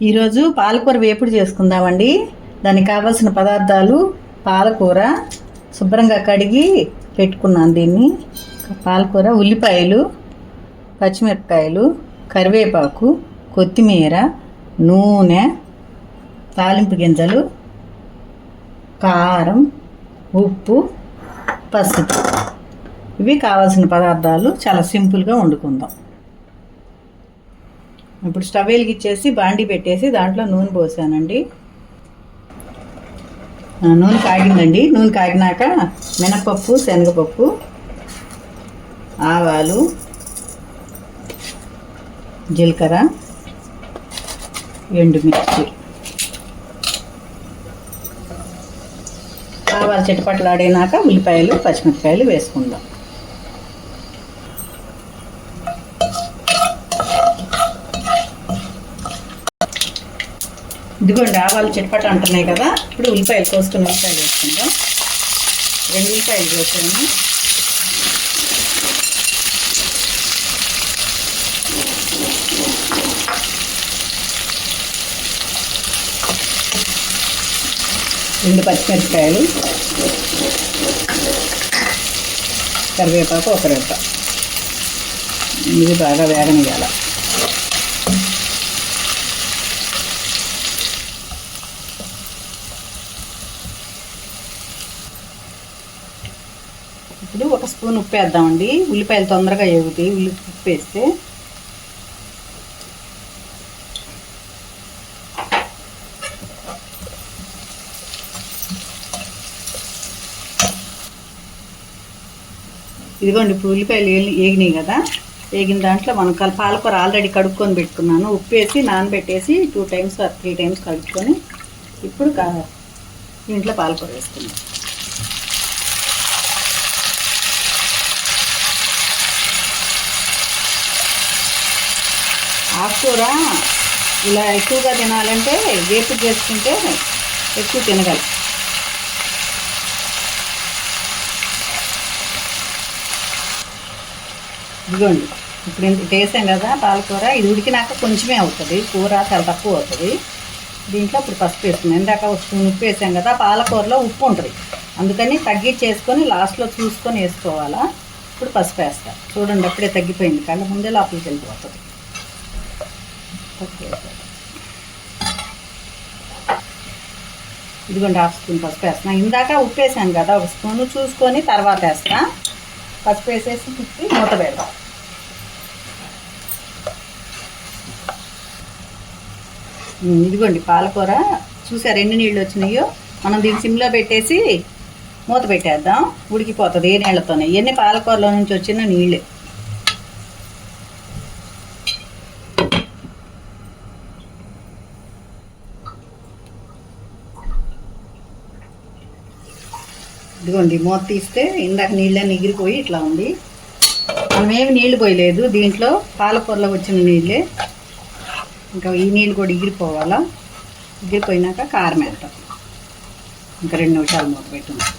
ఈరోజు పాలకూర వేపుడు చేసుకుందామండి. దానికి కావాల్సిన పదార్థాలు: పాలకూర శుభ్రంగా కడిగి పెట్టుకున్నాను. దీన్ని పాలకూర, ఉల్లిపాయలు, పచ్చిమిరపకాయలు, కరివేపాకు, కొత్తిమీర, నూనె, తాలింపు గింజలు, కారం, ఉప్పు, పసుపు. ఇవి కావాల్సిన పదార్థాలు. చాలా సింపుల్గా వండుకుందాం. ఇప్పుడు స్టవ్ వెలిగించేసి బాండీ పెట్టేసి దాంట్లో నూనె పోసానండి. నూనె కాగిందండి. నూనె కాగినాక మినపప్పు, శనగపప్పు, ఆవాలు, జీలకర్ర, ఎండుమిర్చి. ఆవాలు చిటపట్లాడినాక ఉల్లిపాయలు, పచ్చిమిరపకాయలు వేసుకుందాం. ఇదిగోండి ఆవాలు చిటపట అంటున్నాయి కదా. ఇప్పుడు ఉల్లిపాయలు కోసుకుని ఉల్లిపాయలు వేసుకుందాం. 2 ఉల్లిపాయలు వేసాను. రెండు పచ్చిమిరపకాయలు, కరివేపాకు 1 రెబ్బ. ఇది బాగా వేగనియాల. ఇప్పుడు 1 స్పూన్ ఉప్పు వేద్దామండి. ఉల్లిపాయలు తొందరగా ఎగుతాయి ఉప్పు వేస్తే. ఇదిగోండి ఇప్పుడు ఉల్లిపాయలు వేగినాయి కదా. వేగిన దాంట్లో మనం పాలకూర ఆల్రెడీ కడుక్కొని పెట్టుకున్నాను. ఉప్పు వేసి నానబెట్టేసి 2 టైమ్స్ 3 టైమ్స్ కడుక్కొని ఇప్పుడు దీంట్లో పాలకూర వేసుకున్నాం. ఆకుకూర ఇలా ఎక్కువగా తినాలంటే వేపుడు చేసుకుంటే ఎక్కువ తినగలం. ఇదిగోండి ఇప్పుడు ఇంత వేసాం కదా పాలకూర. ఇది ఉడికినాక కొంచెమే అవుతుంది, కూర చాలా తక్కువ అవుతుంది. దీంట్లో ఇప్పుడు పసుపు వేసుకున్నాం. ఇందాక 1 స్పూన్ ఉప్పు వేసాం కదా. పాలకూరలో ఉప్పు ఉంటుంది, అందుకని తగ్గించేసుకొని లాస్ట్లో చూసుకొని వేసుకోవాలా. ఇప్పుడు పసుపు వేస్తా. చూడండి అప్పుడే తగ్గిపోయింది, కళ్ళ ముందే లోపలికి వెళ్ళిపోతుంది. ఇదిగోండి 1/2 స్పూన్ పసుపు వేస్తున్నా. ఇందాక ఉప్పు వేసాను కదా, 1 స్పూను చూసుకొని తర్వాత వేస్తా. పసుపు వేసేసి తిప్పి మూత పెడతాం. ఇదిగోండి పాలకూర చూసారు ఎన్ని నీళ్ళు వచ్చినాయో. మనం దీన్ని సిమ్లో పెట్టేసి మూత పెట్టేద్దాం, ఉడికిపోతుంది ఏ నీళ్ళతోనే. ఇవన్నీ పాలకూరలో నుంచి వచ్చిన నీళ్ళే. ఇదిగోండి మూత తీస్తే ఇందాక నీళ్ళని ఎగిరిపోయి ఇట్లా ఉంది. మనమేమి నీళ్ళు పోయలేదు దీంట్లో, పాలకూరలో వచ్చిన నీళ్ళే. ఇంకా ఈ నీళ్ళు కూడా ఎగిరిపోవాలా. ఎగిరిపోయినాక కారం వేద్దాం. ఇంకా 2 నిమిషాలు మూత పెట్టుకుందాం.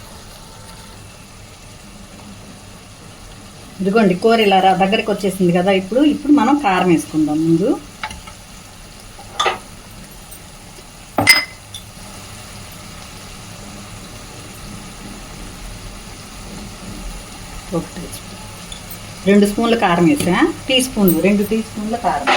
ఇదిగోండి కూర ఇలా దగ్గరికి వచ్చేసింది కదా. ఇప్పుడు మనం కారం వేసుకుందాం. ముందు ఒక 2 స్పూన్ల కారం వేసా. 2 టీ స్పూన్ల కారం.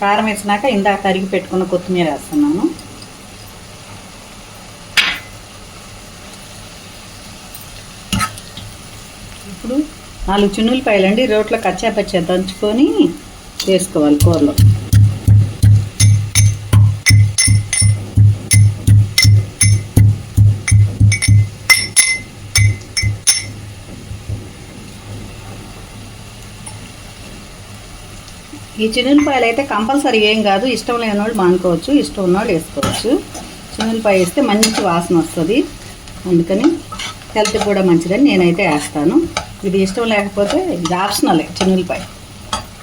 కారం వేసినాక ఇందాక తరిగి పెట్టుకున్న కొత్తిమీర వేస్తున్నాను. ఇప్పుడు 4 చిన్నులపాయలండి రోట్లో కచ్చాపచ్చా దంచుకొని వేసుకోవాలి కూరలో. ఈ చిన్నులపాయలు అయితే కంపల్సరీ ఏం కాదు, ఇష్టం లేని వాళ్ళు మానుకోవచ్చు, ఇష్టం ఉన్నవాళ్ళు వేసుకోవచ్చు. చిన్నులపాయ వేస్తే మంచి వాసన వస్తుంది, అందుకని హెల్త్ కూడా మంచిదని నేనైతే వేస్తాను. ఇది ఇష్టం లేకపోతే ఇది ఆప్షనలే చిన్నులపాయ.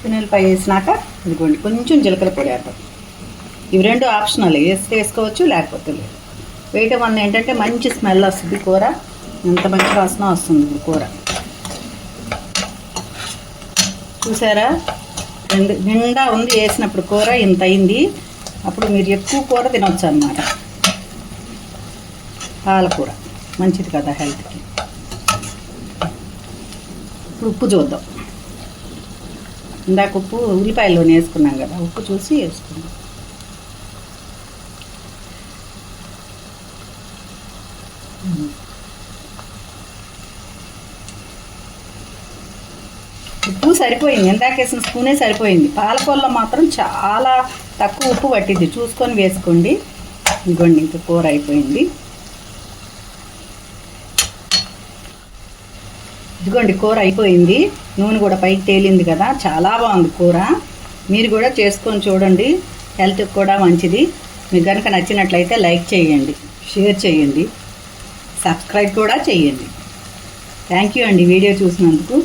వెల్లుల్లిపాయ వేసినాక ఇదిగోండి కొంచెం జీలకర్ర పొడి వేద్దాం. ఇవి రెండు ఆప్షనల్, వేస్తే వేసుకోవచ్చు లేకపోతే లేదు. వేయటం వల్ల ఏంటంటే మంచి స్మెల్ వస్తుంది, కూర ఎంత మంచి వాసన వస్తుంది కూర. చూసారా నిండా ఉంది, వేసినప్పుడు కూర ఇంత అయింది. అప్పుడు మీరు ఎక్కువ కూర తినొచ్చు అన్నమాట. పాలకూర మంచిది కదా హెల్త్కి. ఇప్పుడు ఉప్పు చూద్దాం. ఇందాక ఉప్పు ఉల్లిపాయల్లోనే వేసుకున్నాం కదా, ఉప్పు చూసి వేసుకున్నాం. ఉప్పు సరిపోయింది, ఇందాక వేసిన స్పూనే సరిపోయింది. పాలకూరలో మాత్రం చాలా తక్కువ ఉప్పు పట్టింది, చూసుకొని వేసుకోండి. ఇదిగోండి ఇంకా కూర అయిపోయింది. ఇదిగోండి కూర అయిపోయింది, నూనె కూడా పైకి తేలింది కదా, చాలా బాగుంది కూర. మీరు కూడా చేసుకొని చూడండి, హెల్త్కి కూడా మంచిది. మీకు కనుక నచ్చినట్లయితే లైక్ చేయండి, షేర్ చేయండి, సబ్స్క్రైబ్ కూడా చేయండి. థ్యాంక్ యూ అండి వీడియో చూసినందుకు.